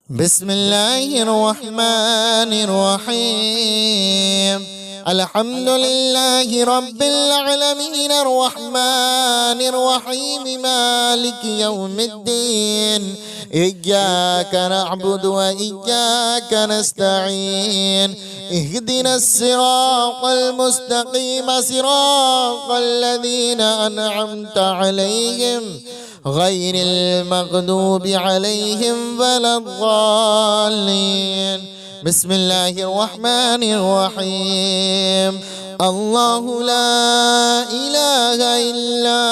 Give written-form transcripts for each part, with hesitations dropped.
بسم الله الرحمن الرحيم. الحمد لله رب العالمين الرحمن الرحيم مالك يوم الدين. إياك نعبد وإياك نستعين. اهدنا الصراط المستقيم صراط الذين أنعمت عليهم غير المغضوب عليهم ولا الضالين. بسم الله الرحمن الرحيم. الله لا إله إلا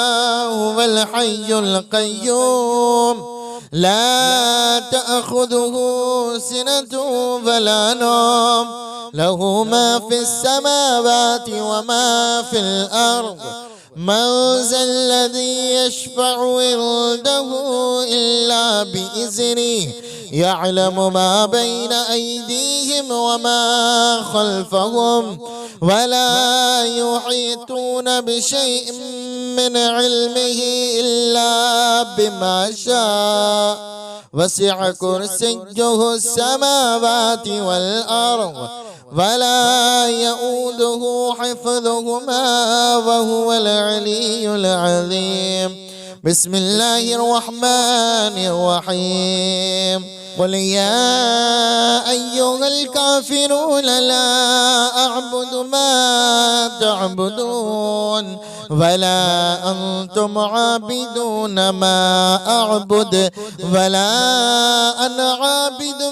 هو الحي القيوم لا تأخذه سنة ولا نوم له ما في السماوات وما في الأرض. من ذا الذي يشفع عنده إلا بإذنه يعلم ما بين أيديهم وما خلفهم ولا يحيطون بشيء من علمه إلا بما شاء. وسع كرسيه السماوات والأرض ولا يؤوده حفظهما وهو العلي العظيم. بسم الله الرحمن الرحيم. قل يا أيها الكافرون لا أعبد ما تعبدون ولا أنتم عابدون ما أعبد ولا أنا عابد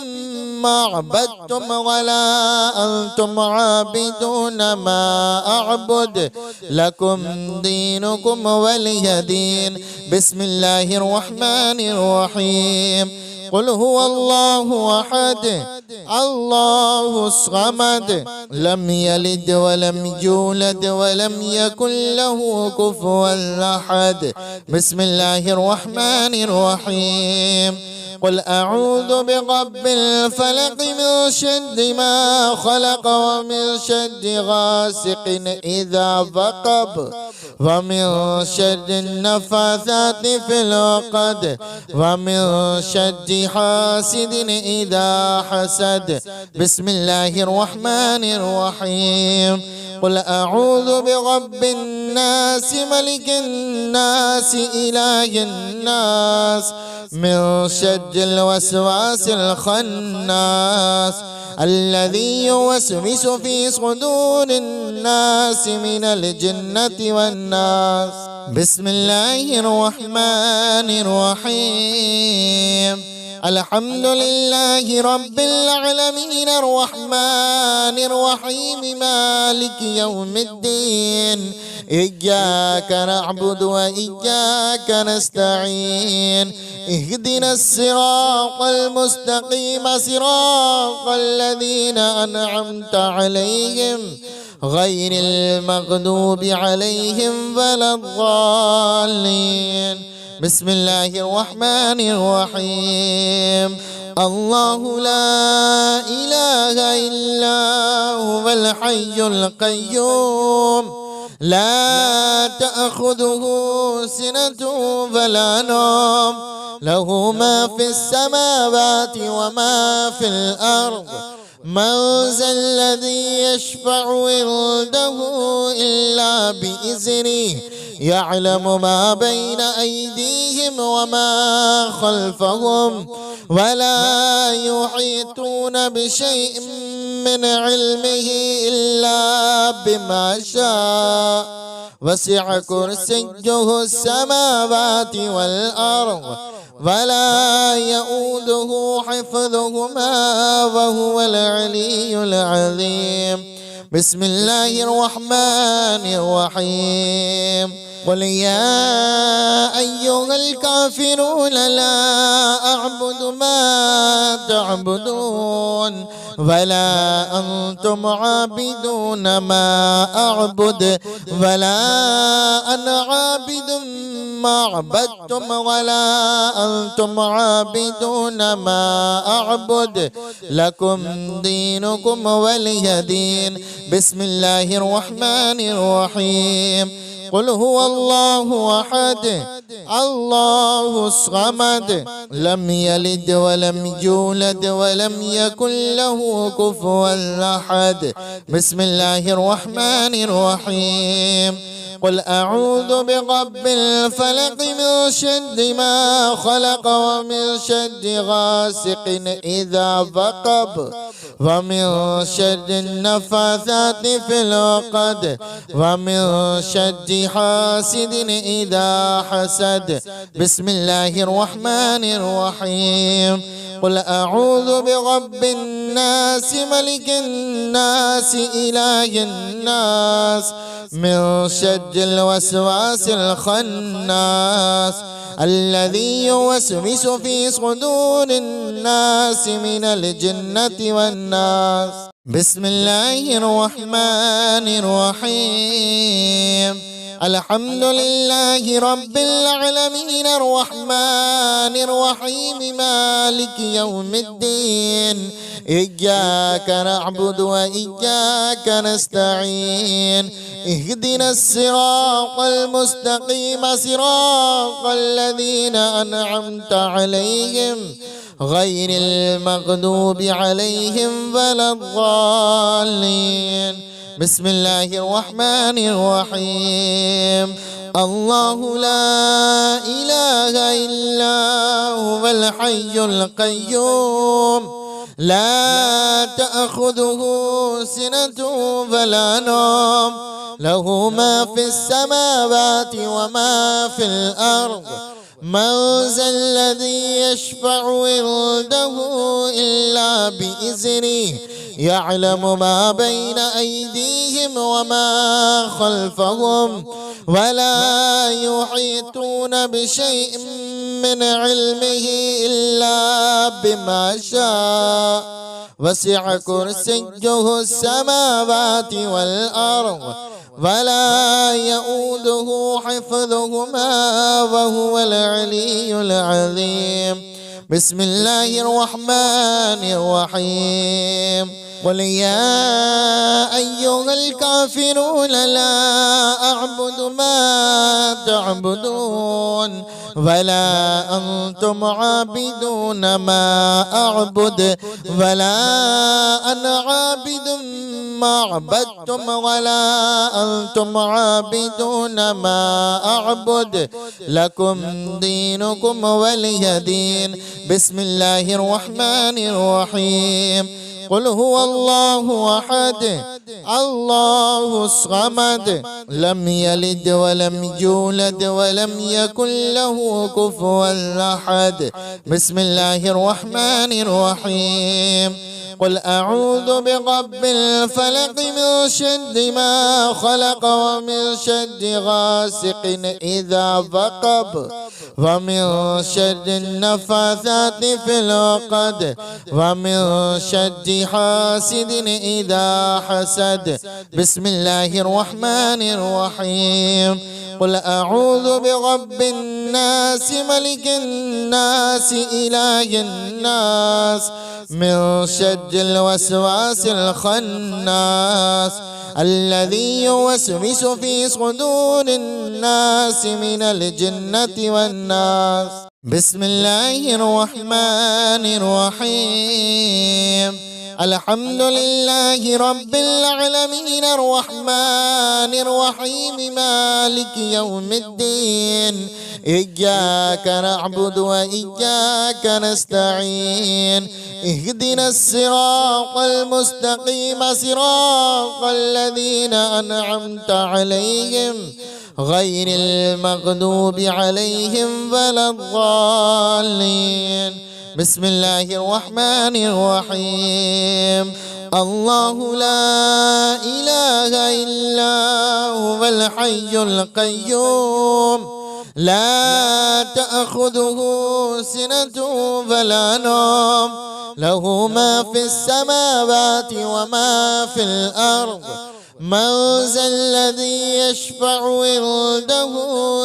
ما عبدتم ولا أنتم عابدون ما أعبد لكم دينكم ولي دين. بسم الله الرحمن الرحيم. قل هو الله أحد الله الصمد لم يلد ولم يولد ولم يكن له كفوا أحد. بسم الله الرحمن الرحيم. قل أعوذ برب الفلق من شر ما خلق ومن شر غاسق إذا وقب ومن شر النفاثات في العقد ومن شر حاسد إذا حسد. بسم الله الرحمن الرحيم. قل أعوذ برب الناس ملك الناس إله الناس من شر الوسواس الخناس الذي يوسوس في صدور الناس من الجنة والناس. بسم الله الرحمن الرحيم. الحمد لله رب العالمين الرحمن الرحيم مالك يوم الدين. إياك نعبد وإياك نستعين. اهدنا الصراط المستقيم صراط الذين أنعمت عليهم غير المغضوب عليهم ولا الضالين. بسم الله الرحمن الرحيم. الله لا إله إلا هو الحي القيوم لا تأخذه سنة ولا نوم له ما في السماوات وما في الأرض. من ذا الذي يشفع عنده إلا بإذنه يعلم ما بين أيديهم وما خلفهم ولا يحيطون بشيء من علمه إلا بما شاء. وسع كرسيه السماوات والأرض ولا يؤوده حفظهما وهو العلي العظيم. بسم الله الرحمن الرحيم. قل يا أيها الكافرون لا أعبد ما تعبدون ولا أنتم عابدون ما أعبد ولا أنا عابد ما عبدتم ولا أنتم عابدون ما أعبد لكم دينكم ولي دين. بسم الله الرحمن الرحيم. قل هو الله أحد الله الصمد لم يلد ولم يولد ولم يكن له كفوا أحد. بسم الله الرحمن الرحيم. قل أعوذ برب الفلق من شر ما خلق ومن شر غاسق إذا وقب ومن شر النفاثات في العقد ومن شر حاسد إذا حسد. بسم الله الرحمن الرحيم. قل أعوذ برب الناس ملك الناس إله الناس من شر الوسواس الخناس الذي يوسوس في صدور الناس من الجنة والناس. بسم الله الرحمن الرحيم. الحمد لله رب العالمين الرحمن الرحيم مالك يوم الدين إياك نعبد وإياك نستعين اهدنا الصراط المستقيم صراط الذين أنعمت عليهم غير المغضوب عليهم ولا الضالين. بسم الله الرحمن الرحيم. الله لا إله إلا هو الحي القيوم لا تأخذه سنة ولا نوم له ما في السماوات وما في الأرض من ذا الذي يشفع عنده إلا بإذنه يعلم ما بين أيديهم وما خلفهم ولا يحيطون بشيء من علمه إلا بما شاء وسع كرسيه السماوات والأرض ولا يؤوده حفظهما وهو العلي العظيم. بسم الله الرحمن الرحيم. قل يا أيها الكافرون لا أعبد ما تعبدون ولا أنتم عابدون ما أعبد ولا أنا عابد ما عبدتم ولا أنتم عابدون ما أعبد لكم دينكم ولي دين. بسم الله الرحمن الرحيم. قل هو الله أحد الله الصمد لم يلد ولم يولد ولم يكن له كفوا أحد. بسم الله الرحمن الرحيم. قل أعوذ برب الفلق من شر ما خلق ومن شر غاسق إذا وقب ومن شر النفاثات في العقد ومن شر حاسد إذا حسد. بسم الله الرحمن الرحيم. قل أعوذ برب الناس ملك الناس إله الناس من شر الوسواس الخناس الذي يوسوس في صدور الناس من الجنة والناس. بسم الله الرحمن الرحيم. الحمد لله رب العالمين الرحمن الرحيم مالك يوم الدين إياك نعبد وإياك نستعين اهدنا الصراط المستقيم صراط الذين أنعمت عليهم غير المغضوب عليهم ولا الضالين. بسم الله الرحمن الرحيم. الله لا إله إلا هو الحي القيوم لا تأخذه سنة ولا نوم له ما في السماوات وما في الأرض من ذا الذي يشفع عنده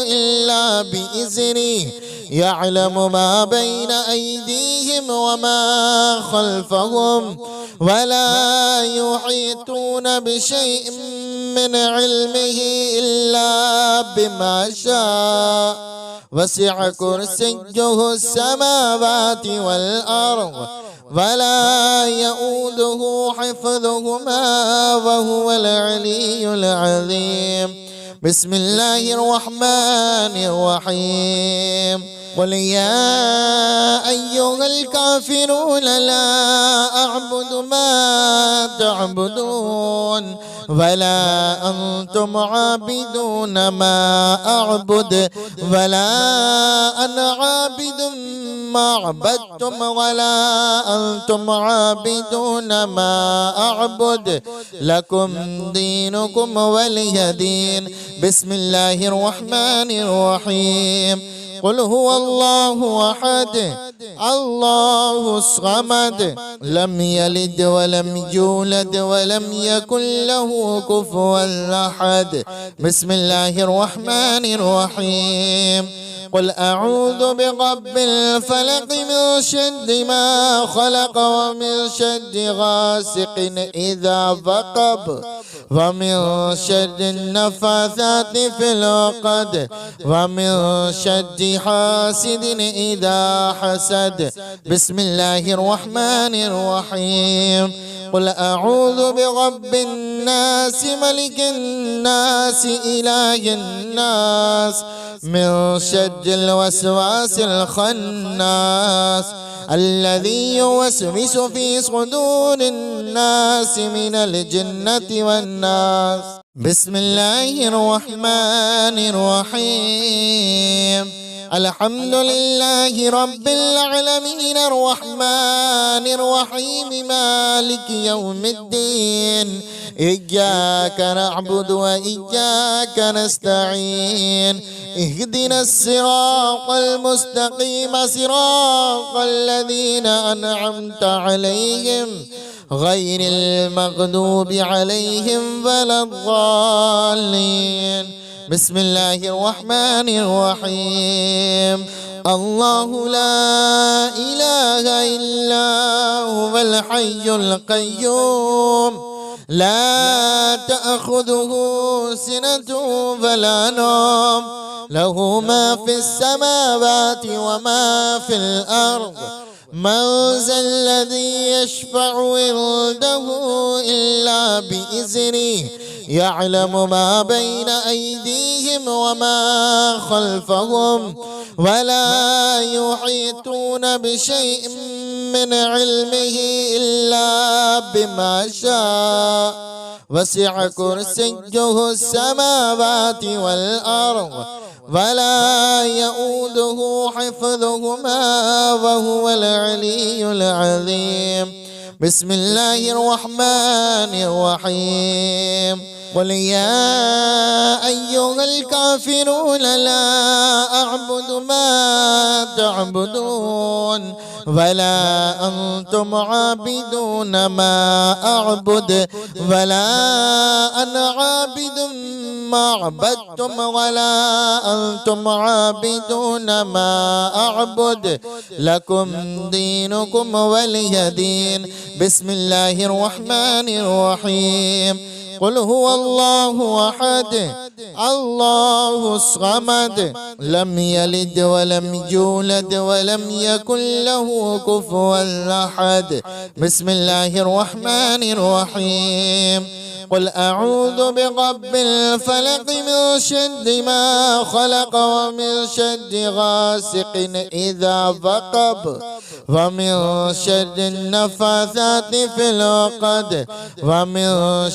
إلا بإذنه يعلم ما بين أيديهم وما خلفهم ولا يحيطون بشيء من علمه إلا بما شاء وسع كرسيه السماوات والأرض ولا يؤوده حفظهما وهو العلي العظيم. بسم الله الرحمن الرحيم. قل يا أيها الكافرون لا أعبد ما تعبدون ولا أنتم عابدون ما أعبد ولا أنا عابد ما عبدتم ولا أنتم عابدون ما أعبد لكم دينكم ولي دين. بسم الله الرحمن الرحيم. قل هو الله أحد الله الصمد لم يلد ولم يولد ولم يكن له كفوا أحد. بسم الله الرحمن الرحيم. قل أعوذ برب الفلق من شر ما خلق ومن شر غاسق إذا وقب ومن شر النفاثات في العقد ومن شر حاسد إذا حسد. بسم الله الرحمن الرحيم. قل أعوذ برب الناس ملك الناس إله الناس من شر الوسواس الخناس الذي يوسوس في صدور الناس من الجنة والناس. بسم الله الرحمن الرحيم. الحمد لله رب العالمين الرحمن الرحيم مالك يوم الدين إياك نعبد وإياك نستعين اهدنا الصراط المستقيم صراط الذين أنعمت عليهم غير المغضوب عليهم ولا الضالين. بسم الله الرحمن الرحيم. الله لا إله إلا هو الحي القيوم لا تأخذه سنة ولا نوم له ما في السماوات وما في الأرض من ذا الذي يشفع عنده إلا بإذنه يعلم ما بين أيديهم وما خلفهم ولا يحيطون بشيء من علمه إلا بما شاء وسع كرسيه السماوات والأرض ولا يؤوده حفظهما وهو العلي العظيم. بسم الله الرحمن الرحيم. قل يا أيها الكافرون لا أعبد ما تعبدون ولا أنتم عابدون ما أعبد ولا أنا عابد ما عبدتم ولا أنتم عابدون ما أعبد لكم دينكم ولي دين. بسم الله الرحمن الرحيم. قل هو الله أحد الله الصمد لم يلد ولم يولد ولم يكن له كفوا أحد. بسم الله الرحمن الرحيم. قل أعوذ برب الفلق من شر ما خلق ومن شر غاسق إذا وقب ومن شر النفاثات في العقد ومن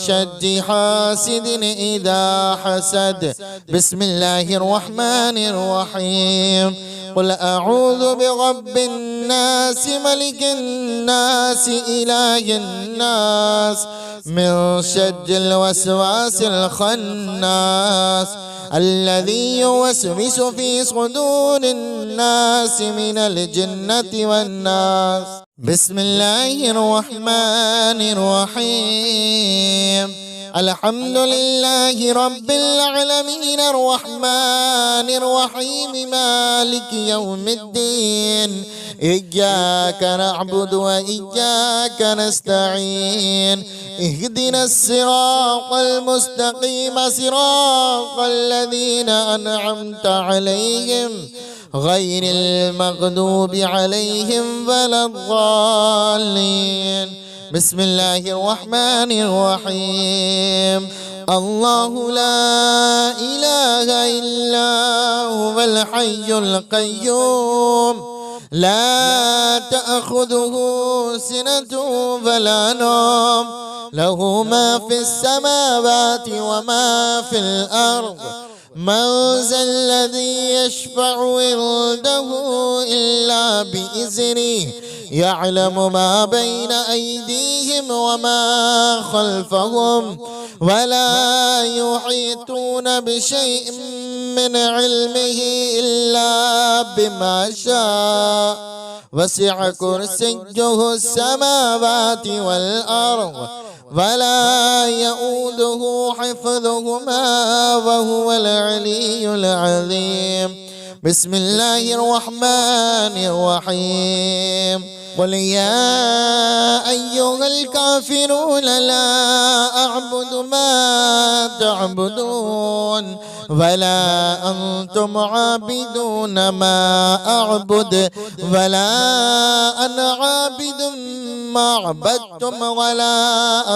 شر حاسد إذا حسد. بسم الله الرحمن الرحيم. قل أعوذ برب الناس ملك الناس إله الناس من شر الوسواس الخناس الذي يوسوس في صدور الناس من الجنة والناس. بسم الله الرحمن الرحيم. الحمد لله رب العالمين الرحمن الرحيم مالك يوم الدين إياك نعبد وإياك نستعين اهدنا الصراط المستقيم صراط الذين أنعمت عليهم غير المغضوب عليهم ولا الضالين. بسم الله الرحمن الرحيم. الله لا إله إلا هو الحي القيوم لا تأخذه سنة ولا نوم له ما في السماوات وما في الأرض من ذا الذي يشفع عنده إلا بإذنه يعلم ما بين أيديهم وما خلفهم ولا يحيطون بشيء من علمه إلا بما شاء وسع كرسيه السماوات والأرض ولا يؤوده حفظهما وهو العلي العظيم. بسم الله الرحمن الرحيم. قل يا أيها الكافرون لا أعبد ما تعبدون ولا أنتم عابدون ما أعبد ولا أنا عابد ما عبدتم ولا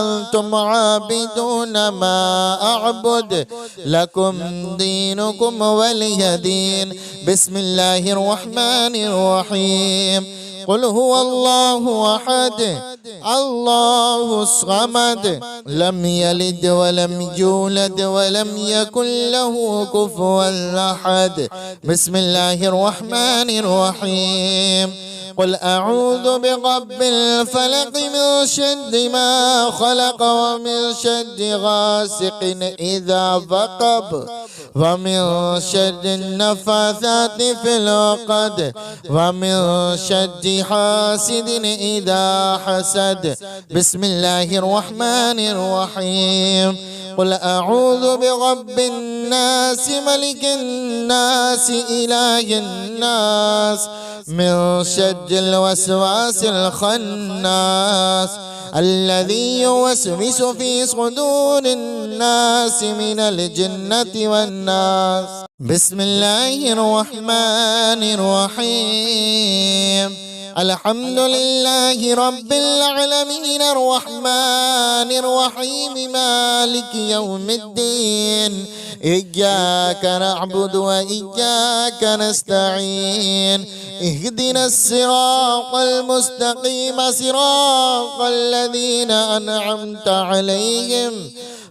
أنتم عابدون ما أعبد لكم دينكم ولي دين. بسم الله الرحمن الرحيم. قل هو الله أحد الله الصمد لم يلد ولم يولد ولم يكن له كفوا أحد. بسم الله الرحمن الرحيم. قل أعوذ برب الفلق من شر ما خلق ومن شر غاسق إذا وقب ومن شر النفاثات في العقد ومن شر حاسد إذا حسد. بسم الله الرحمن الرحيم. قل أعوذ برب الناس ملك الناس إله الناس من شر الوسواس الخناس الذي يوسوس في صدور الناس من الجنة والناس. بسم الله الرحمن الرحيم. الحمد لله رب العالمين الرحمن الرحيم مالك يوم الدين إياك نعبد وإياك نستعين اهدنا الصراط المستقيم صراط الذين أنعمت عليهم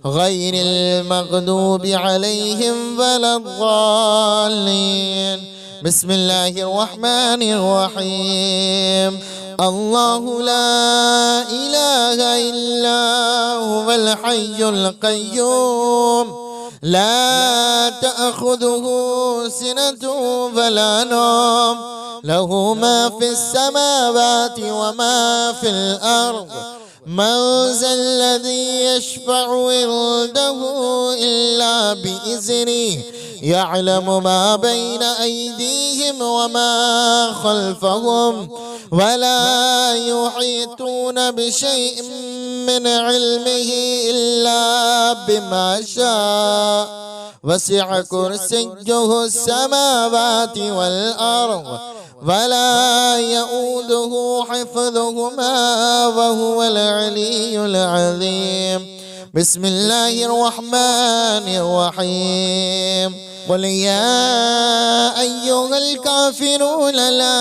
غير المغضوب عليهم ولا الضالين. بسم الله الرحمن الرحيم. الله لا إله إلا هو الحي القيوم لا تأخذه سنة ولا نوم له ما في السماوات وما في الأرض من ذا الذي يشفع عنده إلا بإذنه يعلم ما بين أيديهم وما خلفهم ولا يحيطون بشيء من علمه إلا بما شاء وسع كرسيه السماوات والأرض ولا يؤوده حفظهما وهو العلي العظيم. بسم الله الرحمن الرحيم. قل يا أيها الكافرون لا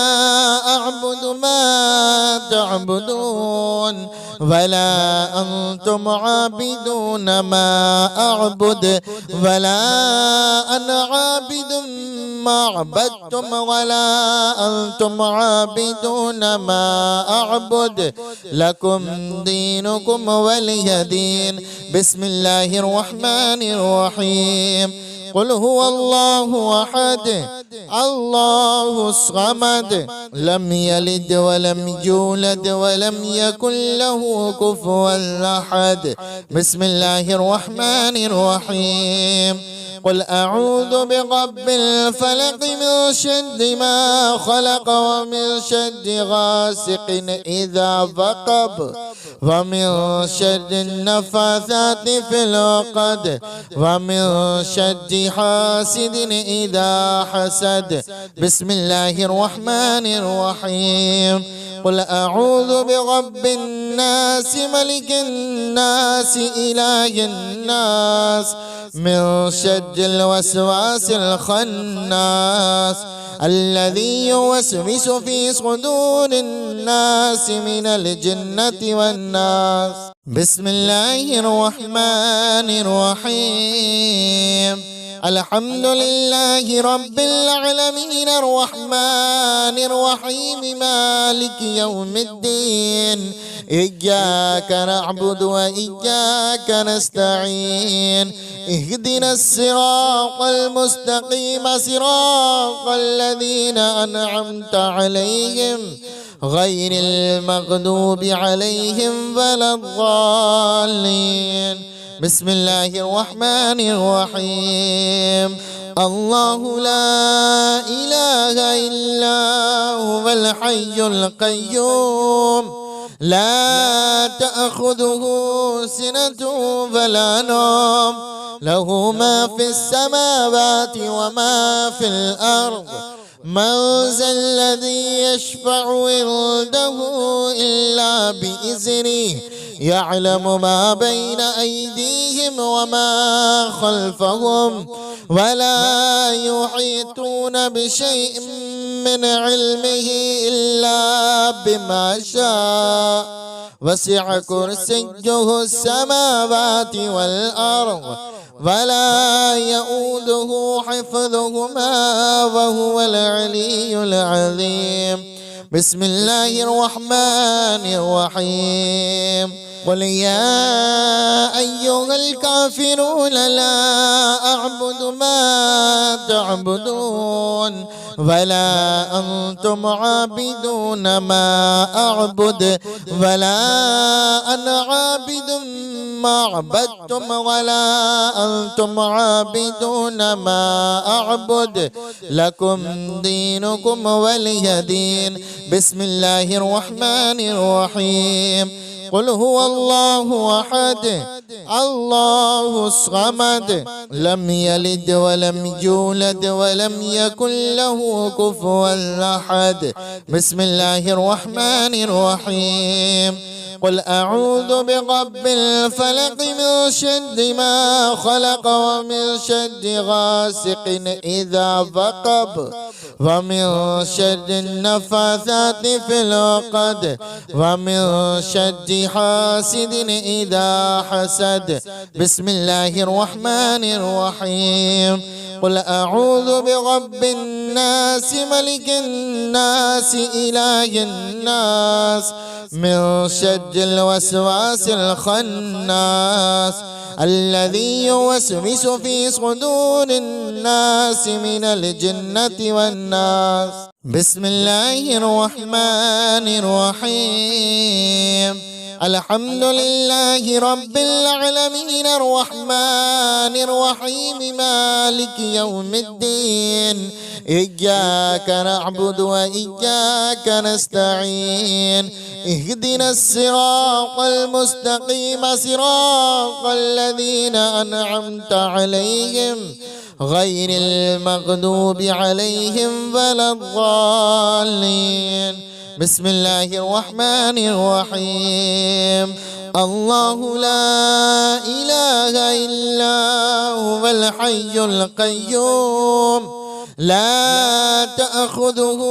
أعبد ما تعبدون ولا أنتم عابدون ما أعبد ولا أنا عابد ما عبدتم ولا أنتم عابدون ما أعبد لكم دينكم ولي دين. بسم الله الرحمن الرحيم. قل هو الله أحد الله الصمد لم يلد ولم يولد ولم يكن له كفوا أحد. بسم الله الرحمن الرحيم. قل أعوذ برب الفلق من شر ما خلق ومن شر غاسق إذا وقب ومن شر النفاثات في العقد ومن شر حاسد إذا حسد. بسم الله الرحمن الرحيم. قل أعوذ برب الناس ملك الناس إله الناس من شر الوسواس الخناس الذي يوسوس في صدور الناس من الجنة والناس. بسم الله الرحمن الرحيم. الحمد لله رب العالمين الرحمن الرحيم مالك يوم الدين. إياك نعبد وإياك نستعين. اهدنا الصراط المستقيم صراط الذين أنعمت عليهم غير المغضوب عليهم ولا الضالين. بسم الله الرحمن الرحيم. الله لا إله إلا هو الحي القيوم لا تأخذه سنة ولا نوم له ما في السماوات وما في الأرض. من ذا الذي يشفع عنده إلا بإذنه يعلم ما بين أيديهم وما خلفهم ولا يحيطون بشيء من علمه إلا بما شاء. وسع كرسيه السماوات والأرض ولا يؤوده حفظهما وهو العلي العظيم. بسم الله الرحمن الرحيم. قل يا أيها الكافرون لا أعبد ما تعبدون ولا أنتم عابدون ما أعبد ولا أنا عابد ما عبدتم ولا أنتم عابدون ما أعبد لكم دينكم ولي دين. بسم الله الرحمن الرحيم. قل هو الله أحد الله الصمد لم يلد ولم يولد ولم يكن له كفوا أحد. بسم الله الرحمن الرحيم. قل أعوذ برب الفلق من شر ما خلق ومن شر غاسق إذا وقب ومن شر النفاثات في العقد ومن شر حاسد إذا حسد. بسم الله الرحمن الرحيم. قل أعوذ برب الناس ملك الناس إله الناس من شر الوسواس الخناس الذي يوسوس في صدور الناس من الجنة والناس. بسم الله الرحمن الرحيم. الحمد لله رب العالمين الرحمن الرحيم مالك يوم الدين. إياك نعبد وإياك نستعين. اهدنا الصراط المستقيم صراط الذين أنعمت عليهم غير المغضوب عليهم ولا الضالين. بسم الله الرحمن الرحيم. الله لا إله إلا هو الحي القيوم لا تأخذه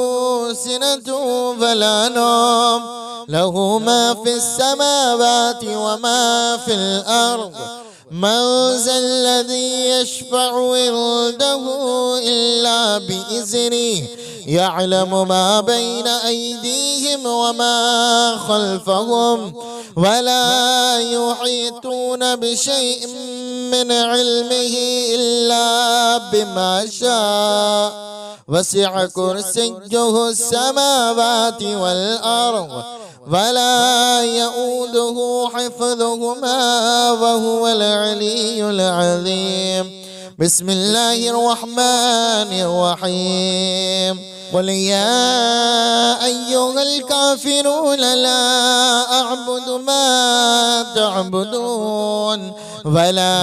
سنة ولا نوم له ما في السماوات وما في الأرض. من ذا الذي يشفع عنده إلا بإذنه يعلم ما بين أيديهم وما خلفهم ولا يحيطون بشيء من علمه إلا بما شاء. وسع كرسيه السماوات والأرض ولا يؤوده حفظهما وهو العلي العظيم. بسم الله الرحمن الرحيم. قل يا أيها الكافرون لا أعبد ما تعبدون ولا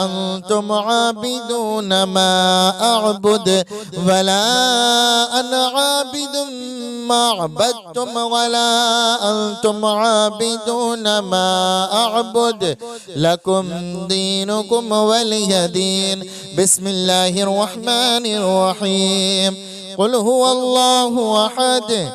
أنتم عابدون ما أعبد ولا أنا عابد ما عبدتم ولا أنتم عابدون ما أعبد لكم دينكم ولي دين. بسم الله الرحمن الرحيم. قل هو الله أحد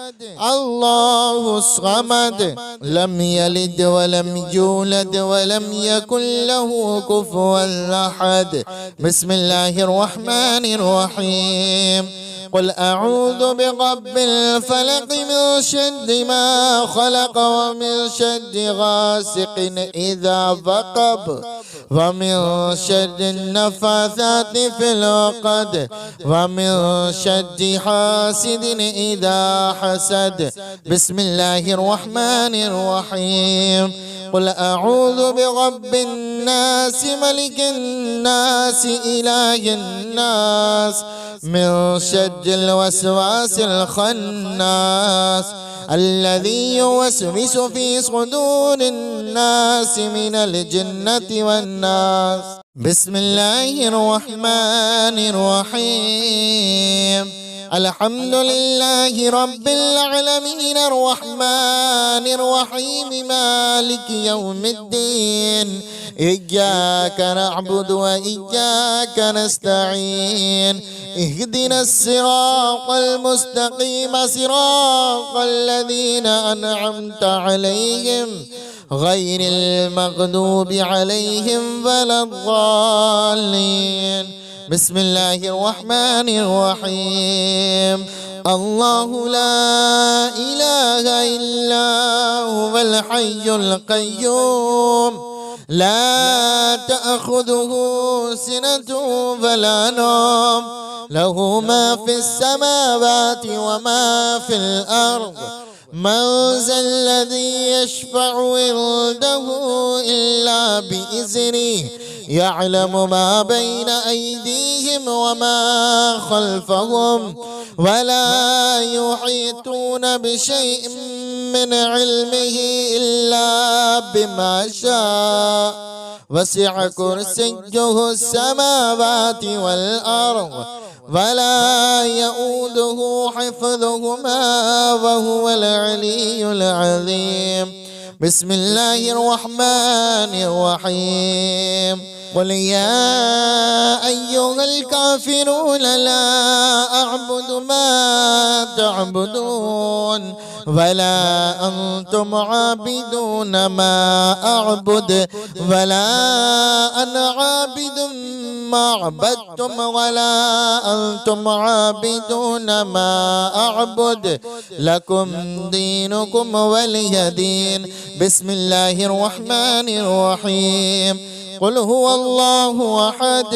الله الصمد لم يلد ولم يولد ولم يكن له كفوا أحد. بسم الله الرحمن الرحيم. قل أعوذ برب الفلق من شر ما خلق ومن شر غاسق إذا وقب ومن شر النفاثات في العقد ومن شر حاسد إذا حسد. بسم الله الرحمن الرحيم. قل أعوذ برب الناس ملك الناس إله الناس من شر الوسواس الخناس الذي يوسوس في صدور الناس من الجنة والناس. بسم الله الرحمن الرحيم. الحمد لله رب العالمين الرحمن الرحيم مالك يوم الدين إياك نعبد وإياك نستعين اهدنا الصراط المستقيم صراط الذين أنعمت عليهم غير المغضوب عليهم ولا الضالين. بسم الله الرحمن الرحيم. الله لا إله إلا هو الحي القيوم لا تأخذه سنة ولا نوم له ما في السماوات وما في الأرض من ذا الذي يشفع عنده إلا بإذنه يعلم ما بين أيديهم وما خلفهم ولا يحيطون بشيء من علمه إلا بما شاء وسع كرسيه السماوات والأرض ولا يؤوده حفظهما وهو العلي العظيم. بسم الله الرحمن الرحيم. قل يا أيها الكافرون لا أعبد ما تعبدون ولا أنتم عابدون ما أعبد ولا أنا عابد ما عبدتم ولا أنتم عابدون ما أعبد لكم دينكم ولي دين. بسم الله الرحمن الرحيم. قل هو الله أحد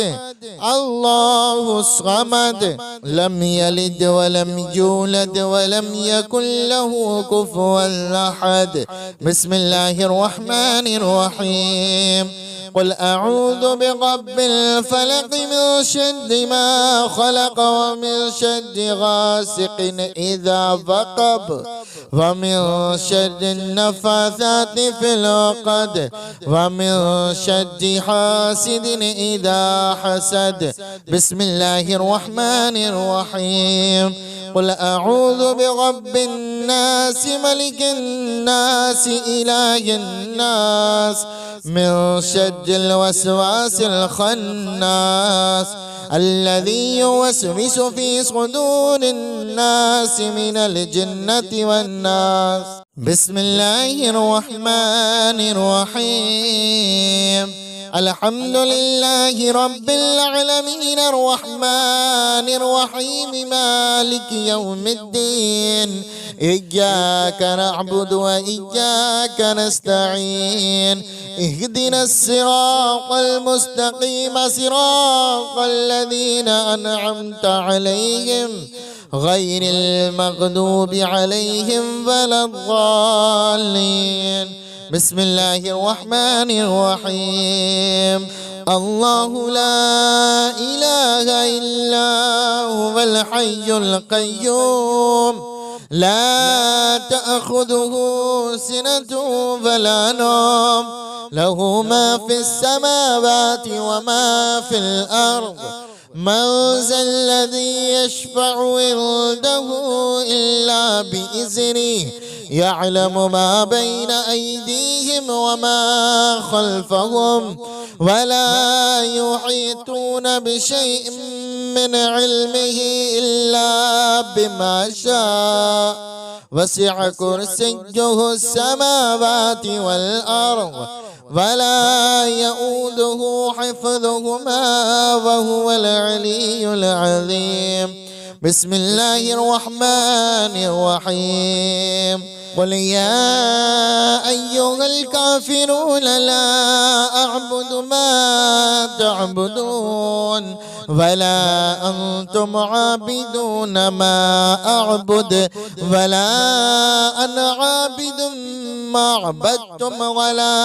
الله الصمد لم يلد ولم يولد ولم يكن له كفوا أحد. بسم الله الرحمن الرحيم. قل أعوذ برب الفلق من شر ما خلق ومن شر غاسق إذا وقب ومن شر النفاثات في العقد ومن شر حاسد إذا حسد. بسم الله الرحمن الرحيم. قل أعوذ برب الناس ملك الناس إله الناس من شر الوسواس الخناس الذي يوسوس في صدور الناس من الجنة والناس. بسم الله الرحمن الرحيم. الحمد لله رب العالمين الرحمن الرحيم مالك يوم الدين إياك نعبد وإياك نستعين اهدنا الصراط المستقيم صراط الذين أنعمت عليهم غير المغضوب عليهم ولا الضالين. بسم الله الرحمن الرحيم. الله لا إله إلا هو الحي القيوم لا تأخذه سنة ولا نوم له ما في السماوات وما في الأرض من ذا الذي يشفع عنده إلا بإذنه يعلم ما بين أيديهم وما خلفهم ولا يحيطون بشيء من علمه إلا بما شاء وسع كرسيه السماوات والأرض ولا يؤوده حفظهما وهو العلي العظيم. بسم الله الرحمن الرحيم. قل يا أيها الكافرون لا أعبد ما تعبدون ولا أنتم عابدون ما أعبد ولا أنا عابد ما عبدتم ولا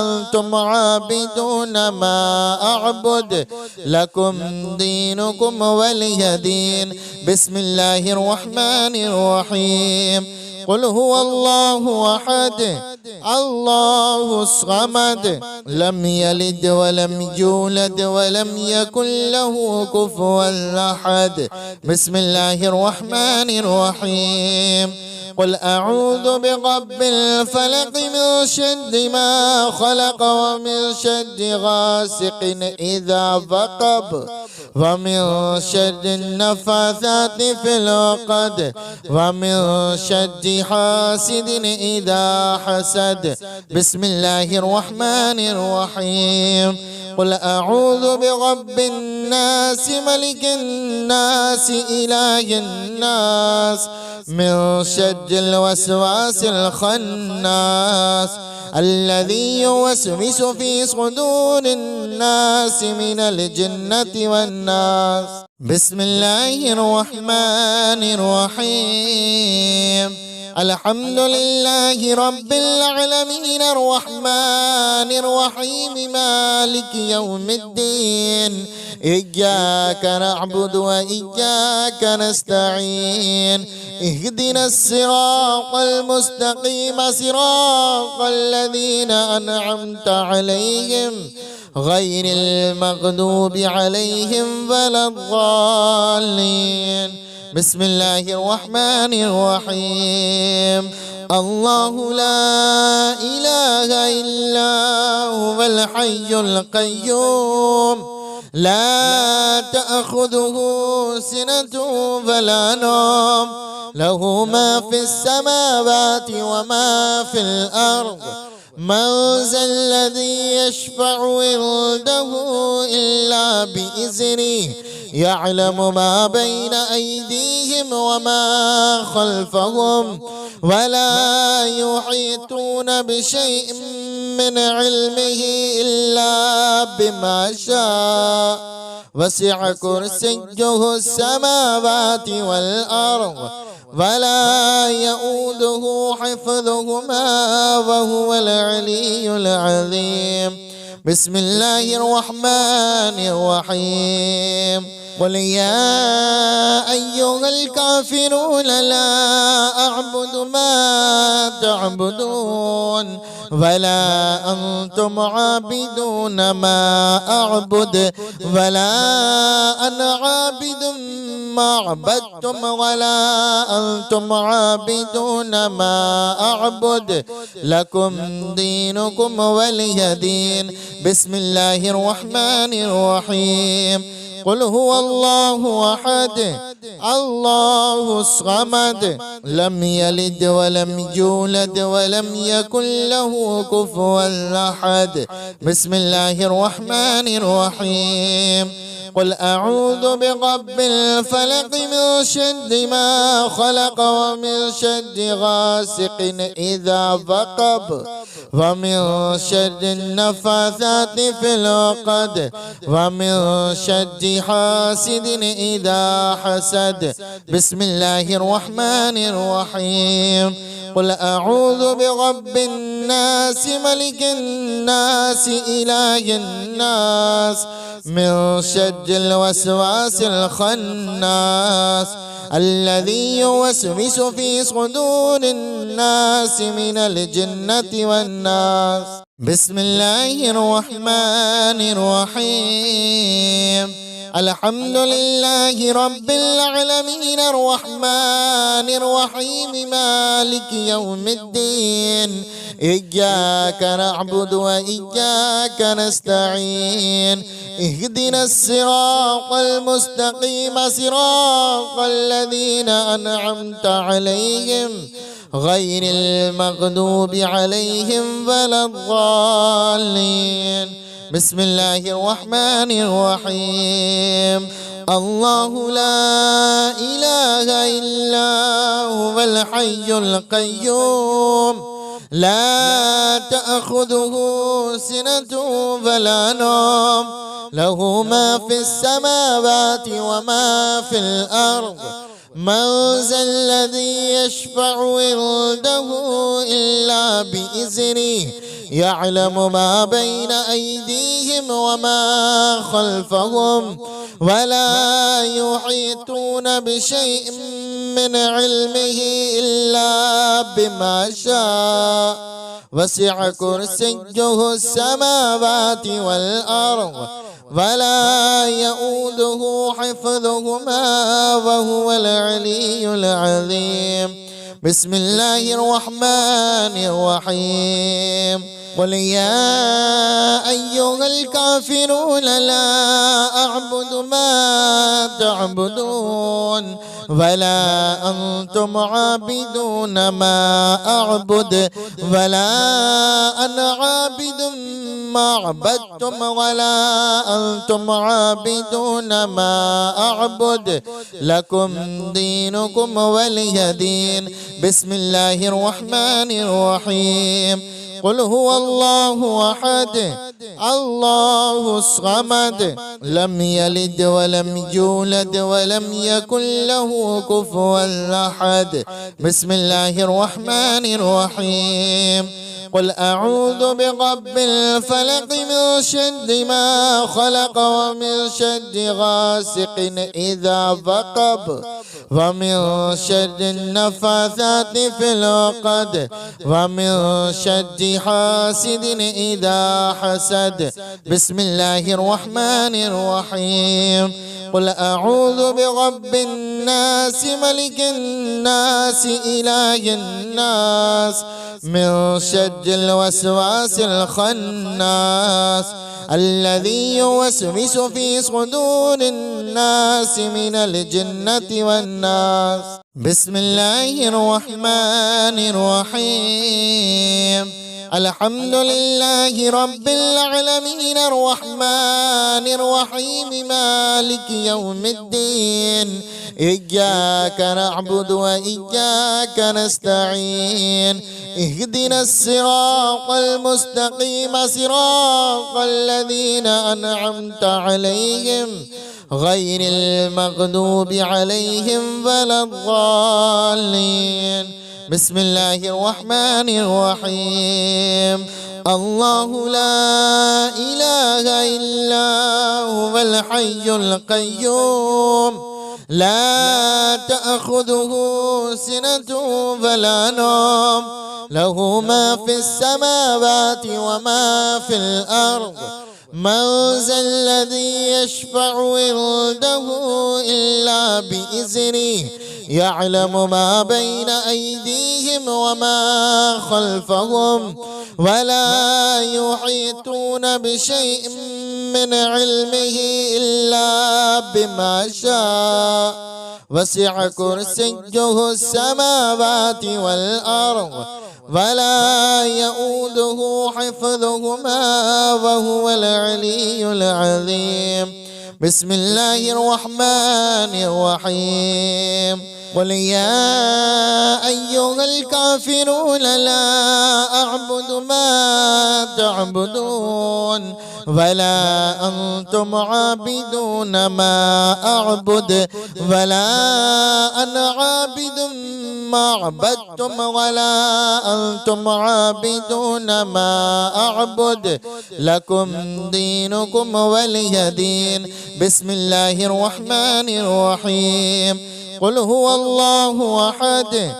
أنتم عابدون ما أعبد لكم دينكم ولي دين. بسم الله الرحمن الرحيم. قل هو الله أحد الله الصمد لم يلد ولم يولد ولم يكن له كفوا أحد. بسم الله الرحمن الرحيم. قل أعوذ برب الفلق من شر ما خلق ومن شر غاسق إذا وقب ومن شر النفاثات في العقد ومن شر حاسد إذا حسد. بسم الله الرحمن الرحيم. قل أعوذ برب الناس ملك الناس إله الناس من شر الوسواس الخناس الذي يوسوس في صدور الناس من الجنة والناس. بسم الله الرحمن الرحيم. الحمد لله رب العالمين الرحمن الرحيم مالك يوم الدين إياك نعبد وإياك نستعين اهدنا الصراط المستقيم صراط الذين أنعمت عليهم غير المغضوب عليهم ولا الضالين. بسم الله الرحمن الرحيم. الله لا إله إلا هو الحي القيوم لا تأخذه سنة ولا نوم له ما في السماوات وما في الأرض من ذا الذي يشفع عنده إلا بإذنه يعلم ما بين أيديهم وما خلفهم ولا يحيطون بشيء من علمه إلا بما شاء وسع كرسيه السماوات والأرض ولا يؤوده حفظهما وهو العلي العظيم. بسم الله الرحمن الرحيم. قل يا أيها الكافرون لا أعبد ما تعبدون ولا أنتم عابدون ما أعبد ولا أنا عابد ما عبدتم ولا أنتم عابدون ما أعبد لكم دينكم ولي دين. بسم الله الرحمن الرحيم. قل هو الله أحد الله الصمد لم يلد ولم يولد ولم يكن له كفوا أحد. بسم الله الرحمن الرحيم. قل أعوذ برب الفلق من شر ما خلق ومن شر غاسق إذا وقب ومن شر النفاثات في العقد ومن شر حاسد إذا حسد. بسم الله الرحمن الرحيم. قل أعوذ برب الناس ملك الناس إله الناس من شر الوسواس الخناس الذي يوسوس في صدور الناس من الجنة والناس. بسم الله الرحمن الرحيم. الحمد لله رب العالمين الرحمن الرحيم مالك يوم الدين إياك نعبد وإياك نستعين اهدنا الصراط المستقيم صراط الذين أنعمت عليهم غير المغضوب عليهم ولا الضالين. بسم الله الرحمن الرحيم. الله لا إله إلا هو الحي القيوم لا تأخذه سنة ولا نوم له ما في السماوات وما في الأرض. من ذا الذي يشفع عنده إلا بإذنه يعلم ما بين أيديهم وما خلفهم ولا يحيطون بشيء من علمه إلا بما شاء وسع كرسيه السماوات والأرض ولا يؤوده حفظهما وهو العلي العظيم. بسم الله الرحمن الرحيم. قل يا أيها الكافرون لا أعبد ما تعبدون ولا أنتم عابدون ما أعبد ولا أنا عابد ما عبدتم ولا أنتم عابدون ما أعبد لكم دينكم ولي دين. بسم الله الرحمن الرحيم. قل هو الله أحد الله الصمد لم يلد ولم يولد ولم يكن له كفوا أحد. بسم الله الرحمن الرحيم. قل أعوذ برب الفلق من شر ما خلق ومن شر غاسق إذا وقب ومن شر النفاثات في العقد ومن شر حاسد إذا حسد. بسم الله الرحمن الرحيم. قل أعوذ برب الناس ملك الناس إله الناس من شر الوسواس الخناس الذي يوسوس في صدور الناس من الجنة والناس. بسم الله الرحمن الرحيم. الحمد لله رب العالمين الرحمن الرحيم مالك يوم الدين إياك نعبد وإياك نستعين اهدنا الصراط المستقيم صراط الذين أنعمت عليهم غير المغضوب عليهم ولا الضالين. بسم الله الرحمن الرحيم. الله لا إله إلا هو الحي القيوم لا تأخذه سنة ولا نوم له ما في السماوات وما في الأرض. من ذا الذي يشفع عنده إلا بإذنه يعلم ما بين أيديهم وما خلفهم ولا يحيطون بشيء من علمه إلا بما شاء وسع كرسيه السماوات والأرض ولا يؤوده حفظهما وهو العلي العظيم. بسم الله الرحمن الرحيم. قل يا أيها الكافرون لا أعبد ما تعبدون ولا أنتم عابدون ما أعبد ولا أنا عابد ما عبدتم ولا أنتم عابدون ما أعبد لكم دينكم ولي دين. بسم الله الرحمن الرحيم. قل هو الله أحد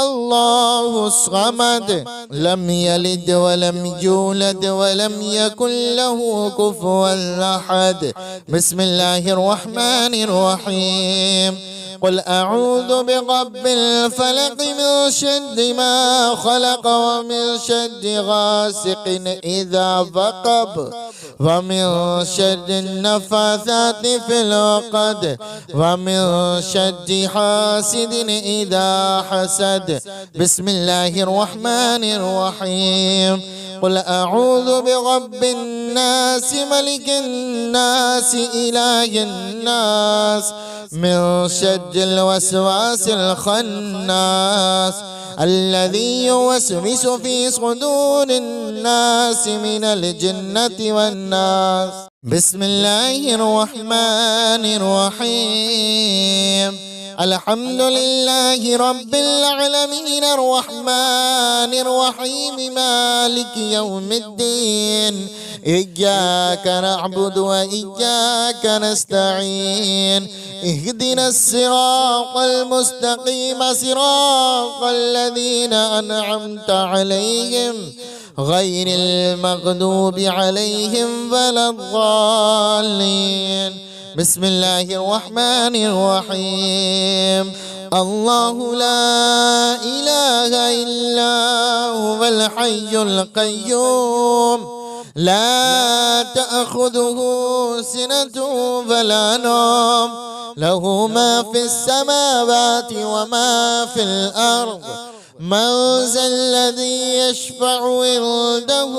الله الصمد لم يلد ولم يولد ولم يكن له كفوا أحد. بسم الله الرحمن الرحيم. قل أعوذ برب الفلق من شر ما خلق ومن شر غاسق إذا وقب ومن شر النفاثات في العقد ومن شر حاسد إذا حسد. بسم الله الرحمن الرحيم. قل أعوذ برب الناس ملك الناس إله الناس من شر الوسواس الخناس الذي يوسوس في صدور الناس من الجنة والناس. بسم الله الرحمن الرحيم. الحمد لله رب العالمين الرحمن الرحيم مالك يوم الدين إياك نعبد وإياك نستعين اهدنا الصراط المستقيم صراط الذين أنعمت عليهم غير المغضوب عليهم ولا الضالين. بسم الله الرحمن الرحيم. الله لا إله إلا هو الحي القيوم لا تأخذه سنة ولا نوم له ما في السماوات وما في الأرض من ذا الذي يشفع عنده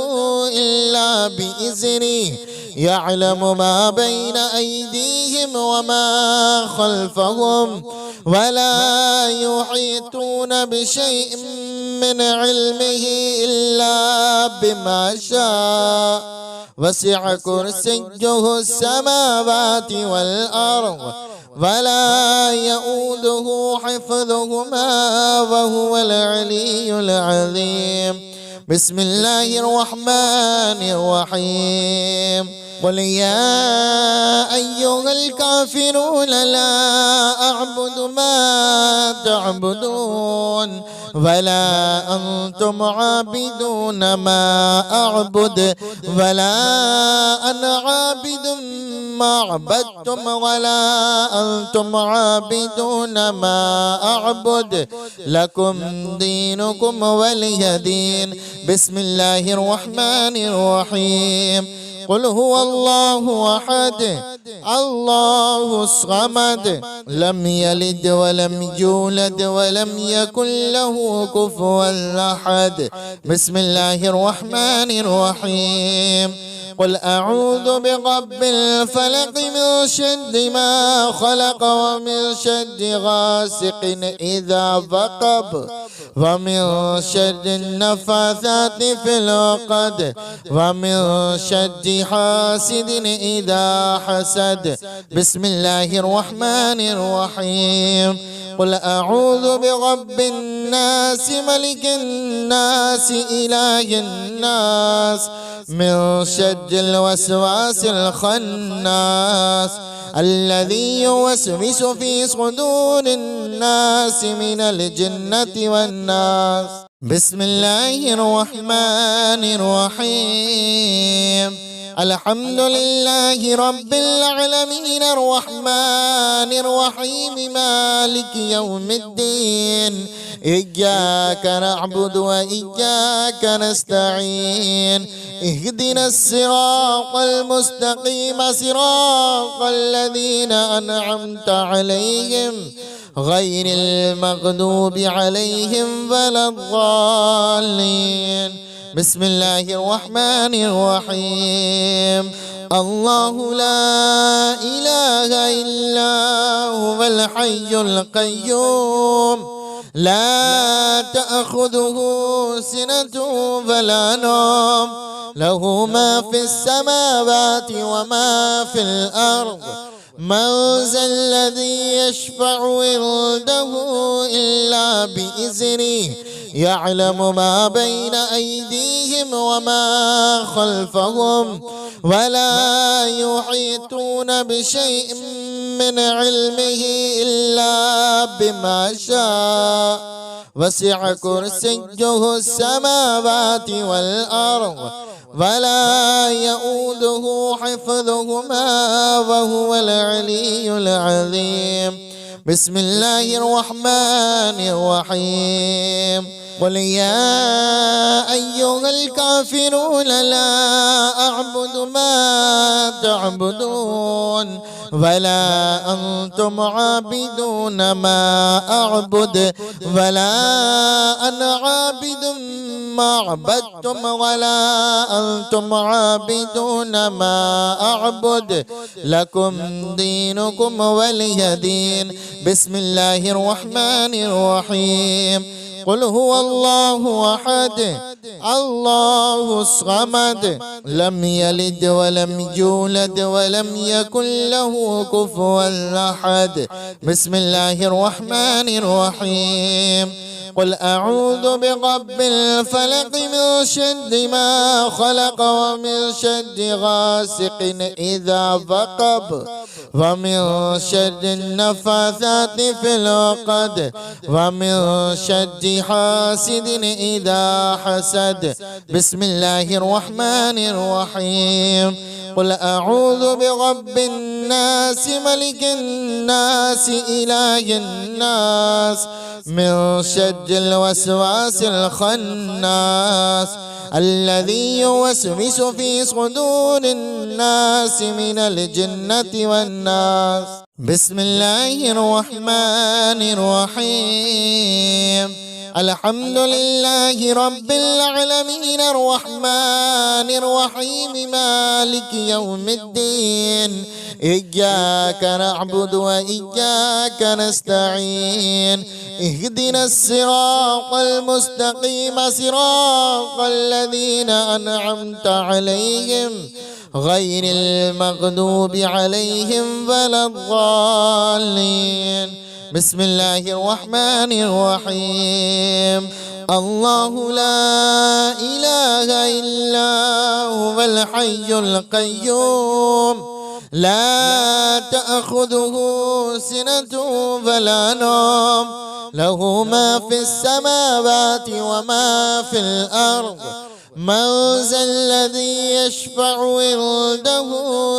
إلا بإذنه يعلم ما بين أيديهم وما خلفهم ولا يحيطون بشيء من علمه إلا بما شاء وسع كرسيه السماوات والأرض ولا يؤوده حفظهما وهو العلي العظيم. بسم الله الرحمن الرحيم. قل يا أيها الكافرون لا أعبد ما تعبدون ولا أنتم عابدون ما أعبد ولا أنا عابد ما عبدتم ولا أنتم عابدون ما أعبد لكم دينكم ولي دين. بسم الله الرحمن الرحيم. قل هو الله أحد الله الصمد لم يلد ولم يولد ولم يكن له كفوا أحد. بسم الله الرحمن الرحيم. قل أعوذ برب الفلق من شر ما خلق ومن شر غاسق إذا وقب ومن شر النفاثات في العقد ومن شر حاسد إذا حسد. بسم الله الرحمن الرحيم. قل أعوذ برب الناس ملك الناس إله الناس من شر الوسواس الخناس الذي يوسوس في صدور الناس من الجنة والناس. بسم الله الرحمن الرحيم. الحمد لله رب العالمين الرحمن الرحيم مالك يوم الدين إياك نعبد وإياك نستعين اهدنا الصراط المستقيم صراط الذين أنعمت عليهم غير المغضوب عليهم ولا الضالين. بسم الله الرحمن الرحيم. الله لا إله إلا هو الحي القيوم لا تأخذه سنة ولا نوم له ما في السماوات وما في الأرض من ذا الذي يشفع عنده إلا بإذنه يعلم ما بين أيديهم وما خلفهم ولا يحيطون بشيء من علمه إلا بما شاء وسع كرسيه السماوات والأرض ولا يؤوده حفظهما وهو العلي العظيم. بسم الله الرحمن الرحيم. قل يا أيها الكافرون لا أعبد ما تعبدون ولا أنتم عابدون ما أعبد ولا أنا عابد ما عبدتم ولا أنتم عابدون ما أعبد لكم دينكم ولي دين. بسم الله الرحمن الرحيم. قل هو الله أحد الله الصمد لم يلد ولم يولد ولم يكن له كفوا أحد. بسم الله الرحمن الرحيم. قل أعوذ برب الفلق من شر ما خلق ومن شر غاسق إذا وقب ومن شر النفاثات في العقد ومن شر حاسد إذا حسد. بسم الله الرحمن الرحيم. قل أعوذ برب الناس ملك الناس إله الناس من شر الوسواس الخناس الذي يوسوس في صدور الناس من الجنة والناس. بسم الله الرحمن الرحيم. الحمد لله رب العالمين الرحمن الرحيم مالك يوم الدين إياك نعبد وإياك نستعين اهدنا الصراط المستقيم صراط الذين أنعمت عليهم غير المغضوب عليهم ولا الضالين. بسم الله الرحمن الرحيم. الله لا إله إلا هو الحي القيوم لا تأخذه سنة ولا نوم له ما في السماوات وما في الأرض من ذا الذي يشفع عنده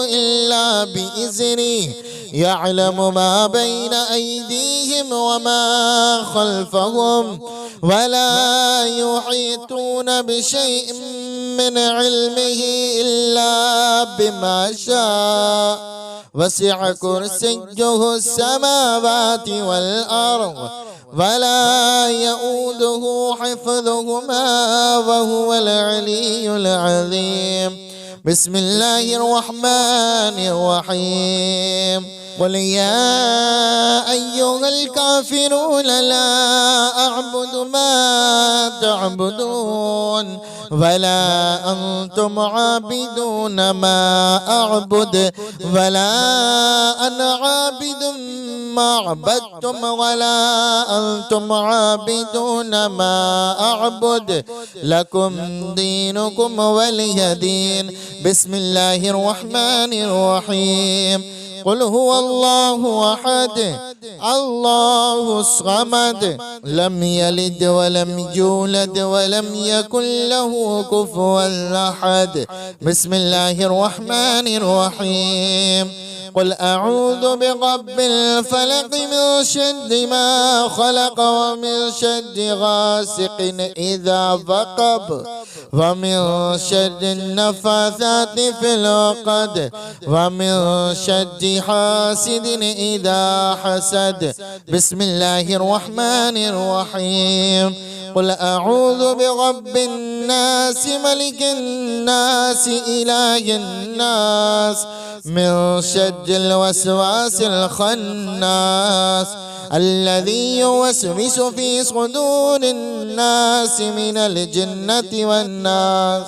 إلا بإذنه يعلم ما بين أيديهم وما خلفهم ولا يحيطون بشيء من علمه إلا بما شاء وسع كرسيه السماوات والأرض ولا يؤوده حفظهما وهو العلي العظيم. بسم الله الرحمن الرحيم. قل يا أيها الكافرون لا أعبد ما تعبدون ولا أنتم عابدون ما أعبد ولا أنا عابد ما عبدتم ولا أنتم عابدون ما أعبد لكم دينكم ولي دين. بسم الله الرحمن الرحيم. قل هو الله أحد الله الصمد لم يلد ولم يولد ولم يكن له كفوا أحد. بسم الله الرحمن الرحيم. قل أعوذ برب الفلق من شر ما خلق ومن شر غاسق إذا وقب ومن شر النفاثات في العقد ومن شر حاسد إذا حسد. بسم الله الرحمن الرحيم. قل أعوذ برب الناس ملك الناس إله الناس من شر الوسواس الخناس الذي يوسوس في صدور الناس من الجنة والناس.